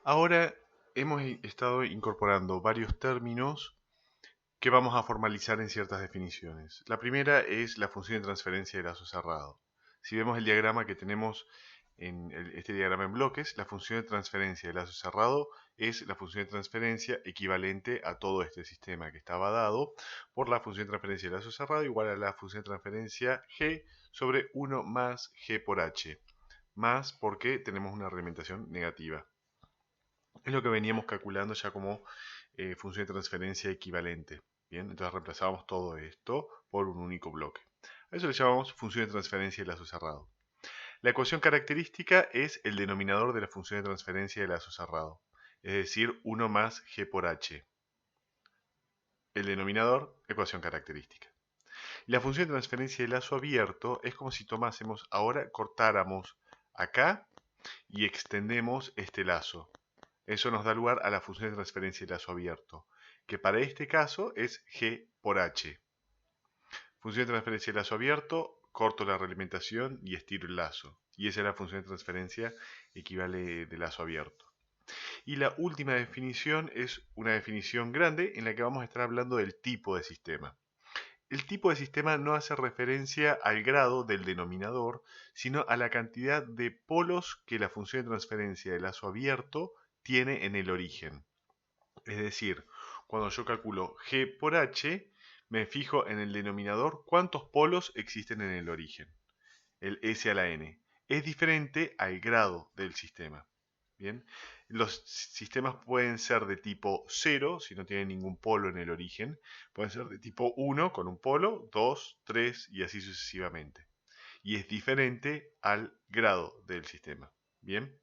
Ahora hemos estado incorporando varios términos que vamos a formalizar en ciertas definiciones. La primera es la función de transferencia de lazo cerrado. Si vemos el diagrama que tenemos en este diagrama en bloques, la función de transferencia de lazo cerrado es la función de transferencia equivalente a todo este sistema que estaba dado por la función de transferencia de lazo cerrado igual a la función de transferencia g sobre 1 más g por h, más porque tenemos una realimentación negativa. Es lo que veníamos calculando ya como función de transferencia equivalente. Bien, entonces reemplazamos todo esto por un único bloque. A eso le llamamos función de transferencia de lazo cerrado. La ecuación característica es el denominador de la función de transferencia de lazo cerrado, es decir, 1 más g por h. El denominador, ecuación característica. Y la función de transferencia de lazo abierto es como si tomásemos, ahora cortáramos acá y extendemos este lazo. Eso nos da lugar a la función de transferencia de lazo abierto, que para este caso es g por h. Función de transferencia de lazo abierto, corto la realimentación y estiro el lazo. Y esa es la función de transferencia equivale de lazo abierto. Y la última definición es una definición grande en la que vamos a estar hablando del tipo de sistema. El tipo de sistema no hace referencia al grado del denominador, sino a la cantidad de polos que la función de transferencia de lazo abierto tiene en el origen. Es decir, cuando yo calculo g por h, me fijo en el denominador cuántos polos existen en el origen, el s a la n. Es diferente al grado del sistema. Bien, los sistemas pueden ser de tipo 0, si no tienen ningún polo en el origen. Pueden ser de tipo 1 con un polo, 2, 3 y así sucesivamente. Y es diferente al grado del sistema. Bien.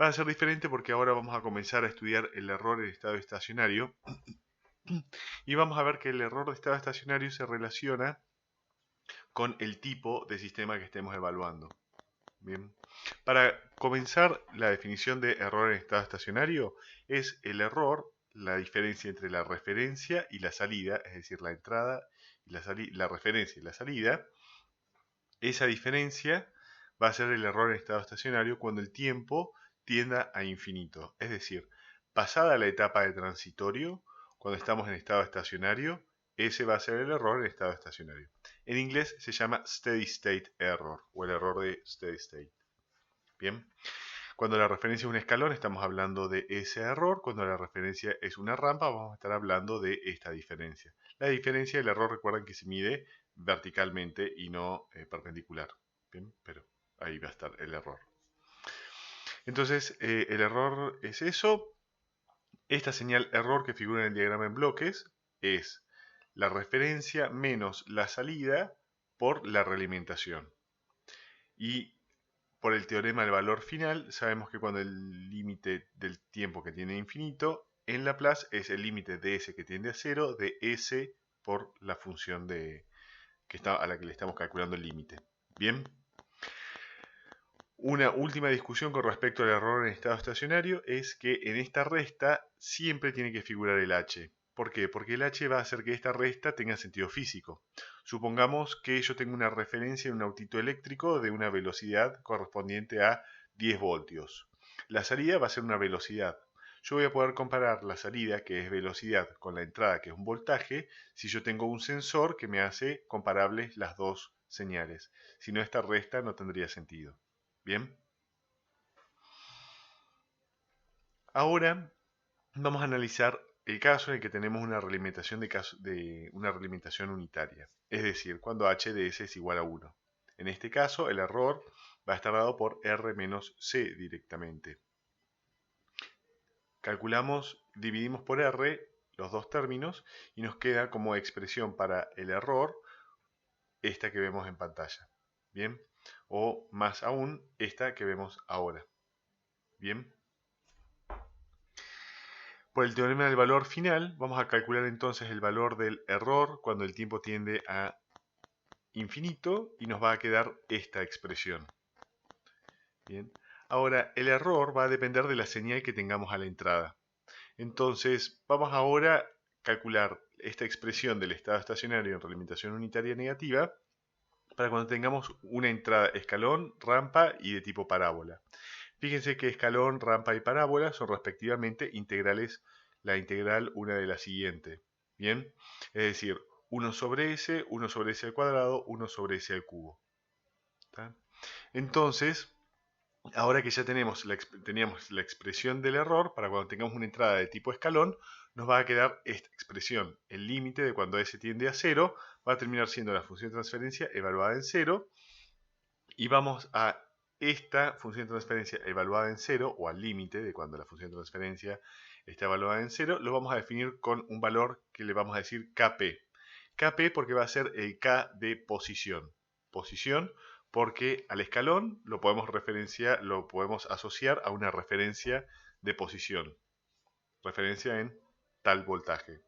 Va a ser diferente porque ahora vamos a comenzar a estudiar el error en estado estacionario y vamos a ver que el error de estado estacionario se relaciona con el tipo de sistema que estemos evaluando. Bien. Para comenzar, la definición de error en estado estacionario es el error, la diferencia entre la referencia y la salida, es decir, la entrada y la referencia y la salida. Esa diferencia va a ser el error en estado estacionario cuando el tiempo tienda a infinito. Es decir, pasada la etapa de transitorio, cuando estamos en estado estacionario, ese va a ser el error en estado estacionario. En inglés se llama steady state error o el error de steady state. Bien. Cuando la referencia es un escalón, estamos hablando de ese error. Cuando la referencia es una rampa, vamos a estar hablando de esta diferencia. La diferencia del error, recuerden que se mide verticalmente y no perpendicular. Bien, pero ahí va a estar el error. Entonces, el error es eso. Esta señal error que figura en el diagrama en bloques es la referencia menos la salida por la realimentación. Y por el teorema del valor final, sabemos que cuando el límite del tiempo que tiene infinito, en Laplace es el límite de s que tiende a 0 de s por la función a la que le estamos calculando el límite. Bien. Una última discusión con respecto al error en estado estacionario es que en esta resta siempre tiene que figurar el h. ¿Por qué? Porque el h va a hacer que esta resta tenga sentido físico. Supongamos que yo tengo una referencia en un autito eléctrico de una velocidad correspondiente a 10 voltios. La salida va a ser una velocidad. Yo voy a poder comparar la salida, que es velocidad, con la entrada, que es un voltaje, si yo tengo un sensor que me hace comparables las dos señales. Si no, esta resta no tendría sentido. Bien. Ahora vamos a analizar el caso en el que tenemos una realimentación de una realimentación unitaria, es decir, cuando h de s es igual a 1. En este caso, el error va a estar dado por r menos c directamente. Calculamos, dividimos por r los dos términos y nos queda como expresión para el error esta que vemos en pantalla. Bien. O más aún, esta que vemos ahora. Bien. Por el teorema del valor final, vamos a calcular entonces el valor del error cuando el tiempo tiende a infinito y nos va a quedar esta expresión. Bien. Ahora, el error va a depender de la señal que tengamos a la entrada. Entonces, vamos ahora a calcular esta expresión del estado estacionario en realimentación unitaria negativa para cuando tengamos una entrada escalón, rampa y de tipo parábola. Fíjense que escalón, rampa y parábola son respectivamente integrales, la integral una de la siguiente. Bien, es decir, 1 sobre s, 1 sobre s al cuadrado, 1 sobre s al cubo. ¿Está? Entonces, ahora que ya teníamos la expresión del error, para cuando tengamos una entrada de tipo escalón, nos va a quedar esta expresión. El límite de cuando s tiende a 0 va a terminar siendo la función de transferencia evaluada en 0. Y vamos a esta función de transferencia evaluada en 0, o al límite de cuando la función de transferencia está evaluada en 0, lo vamos a definir con un valor que le vamos a decir Kp. Kp porque va a ser el K de posición. Posición porque al escalón lo podemos asociar a una referencia de posición. Referencia en tal voltaje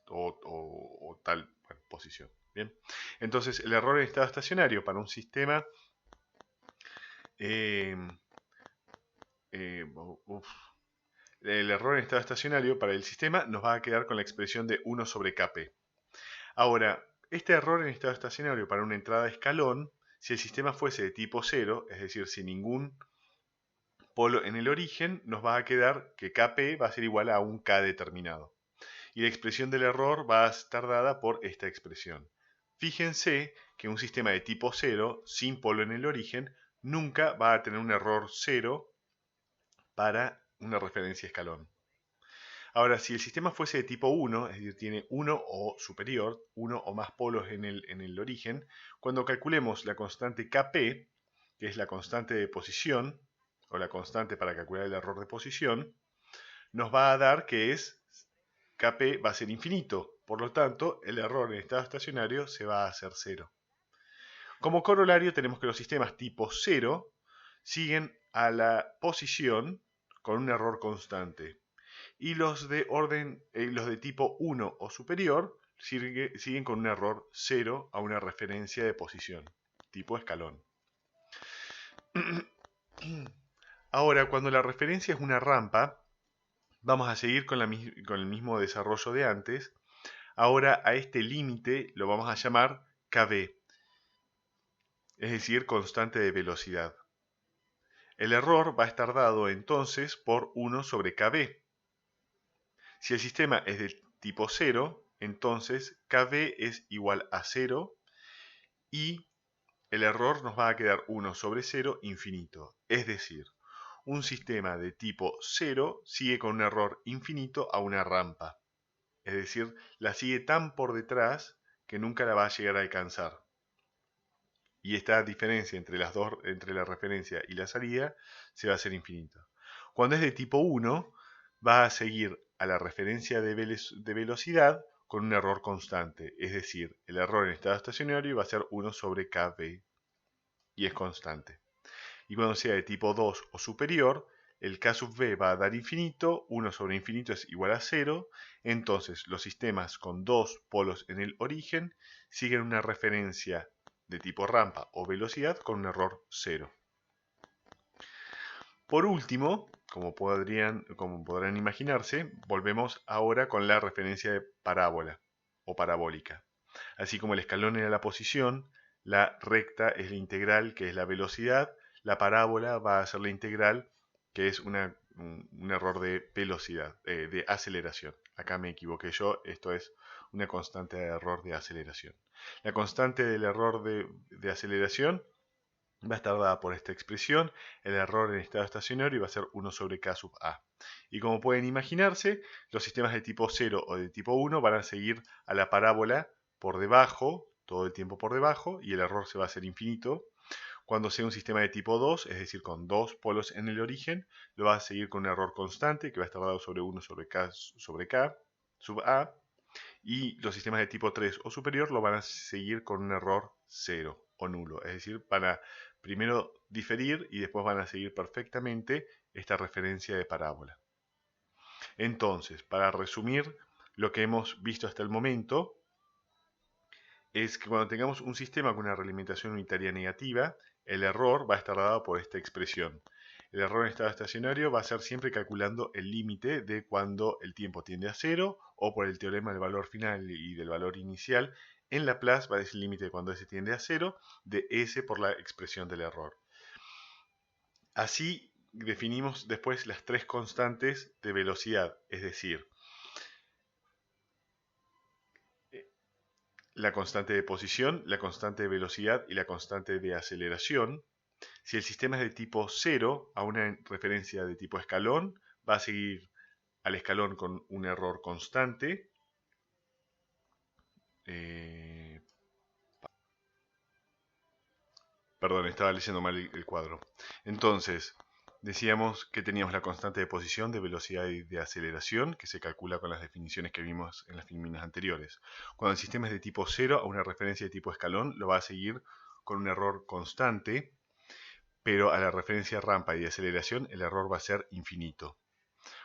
o tal posición. Bien. Entonces el error en estado estacionario para un sistema el error en estado estacionario para el sistema nos va a quedar con la expresión de 1 sobre Kp. Ahora, este error en estado estacionario para una entrada de escalón, si el sistema fuese de tipo 0, es decir, sin ningún polo en el origen, nos va a quedar que Kp va a ser igual a un K determinado. Y la expresión del error va a estar dada por esta expresión. Fíjense que un sistema de tipo 0, sin polo en el origen, nunca va a tener un error 0 para una referencia escalón. Ahora, si el sistema fuese de tipo 1, es decir, tiene 1 o superior, 1 o más polos en el origen, cuando calculemos la constante Kp, que es la constante de posición, o la constante para calcular el error de posición, nos va a dar que Kp va a ser infinito. Por lo tanto, el error en estado estacionario se va a hacer 0. Como corolario tenemos que los sistemas tipo 0 siguen a la posición con un error constante. Y los de tipo 1 o superior siguen con un error 0 a una referencia de posición, tipo escalón. Ahora, cuando la referencia es una rampa, vamos a seguir con el mismo desarrollo de antes. Ahora a este límite lo vamos a llamar Kb, es decir, constante de velocidad. El error va a estar dado entonces por 1 sobre Kb. Si el sistema es de tipo 0, entonces Kb es igual a 0 y el error nos va a quedar 1 sobre 0 infinito. Es decir, un sistema de tipo 0 sigue con un error infinito a una rampa. Es decir, la sigue tan por detrás que nunca la va a llegar a alcanzar. Y esta diferencia entre la referencia y la salida se va a hacer infinito. Cuando es de tipo 1, va a seguir a la referencia de velocidad con un error constante. Es decir, el error en estado estacionario va a ser 1 sobre Kb y es constante. Y cuando sea de tipo 2 o superior, el K sub v va a dar infinito, 1 sobre infinito es igual a 0, entonces los sistemas con dos polos en el origen siguen una referencia de tipo rampa o velocidad con un error 0. Por último, como podrán imaginarse, volvemos ahora con la referencia de parábola o parabólica. Así como el escalón era la posición, la recta es la integral, que es la velocidad, la parábola va a ser la integral, que es un error de velocidad, de aceleración. Acá me equivoqué yo, esto es una constante de error de aceleración. La constante del error de aceleración va a estar dada por esta expresión, el error en estado estacionario va a ser 1 sobre K sub A. Y como pueden imaginarse, los sistemas de tipo 0 o de tipo 1 van a seguir a la parábola por debajo, todo el tiempo por debajo, y el error se va a hacer infinito. Cuando sea un sistema de tipo 2, es decir, con dos polos en el origen, lo va a seguir con un error constante que va a estar dado sobre 1 sobre K sub A. Y los sistemas de tipo 3 o superior lo van a seguir con un error 0 o nulo. Es decir, para primero diferir y después van a seguir perfectamente esta referencia de parábola. Entonces, para resumir lo que hemos visto hasta el momento, es que cuando tengamos un sistema con una realimentación unitaria negativa, el error va a estar dado por esta expresión. El error en estado estacionario va a ser siempre calculando el límite de cuando el tiempo tiende a 0 o por el teorema del valor final y del valor inicial. En Laplace va a decir el límite de cuando S tiende a 0 de S por la expresión del error. Así definimos después las tres constantes de velocidad, es decir, la constante de posición, la constante de velocidad y la constante de aceleración. Si el sistema es de tipo 0, a una referencia de tipo escalón, va a seguir al escalón con un error constante. Perdón, estaba leyendo mal el cuadro. Entonces, decíamos que teníamos la constante de posición, de velocidad y de aceleración, que se calcula con las definiciones que vimos en las filminas anteriores. Cuando el sistema es de tipo 0, a una referencia de tipo escalón, lo va a seguir con un error constante, pero a la referencia rampa y de aceleración, el error va a ser infinito.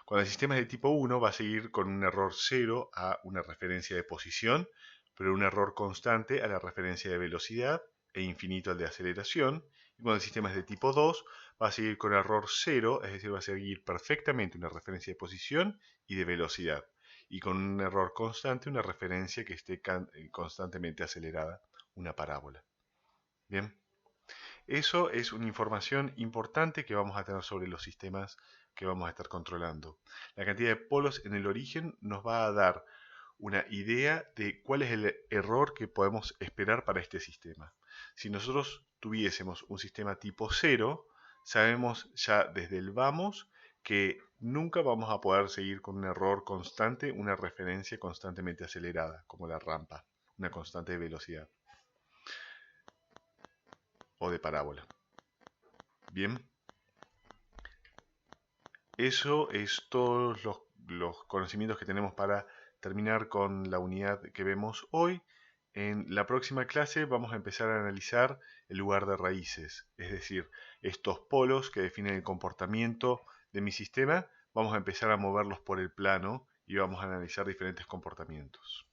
Cuando el sistema es de tipo 1, va a seguir con un error 0 a una referencia de posición, pero un error constante a la referencia de velocidad e infinito al de aceleración. Y cuando el sistema es de tipo 2, va a seguir con error 0, es decir, va a seguir perfectamente una referencia de posición y de velocidad. Y con un error constante, una referencia que esté constantemente acelerada, una parábola. Bien. Eso es una información importante que vamos a tener sobre los sistemas que vamos a estar controlando. La cantidad de polos en el origen nos va a dar una idea de cuál es el error que podemos esperar para este sistema. Si nosotros tuviésemos un sistema tipo 0, sabemos ya desde el vamos que nunca vamos a poder seguir con un error constante, una referencia constantemente acelerada, como la rampa, una constante de velocidad o de parábola. Bien. Eso es todos los conocimientos que tenemos para terminar con la unidad que vemos hoy. En la próxima clase vamos a empezar a analizar el lugar de raíces, es decir, estos polos que definen el comportamiento de mi sistema, vamos a empezar a moverlos por el plano y vamos a analizar diferentes comportamientos.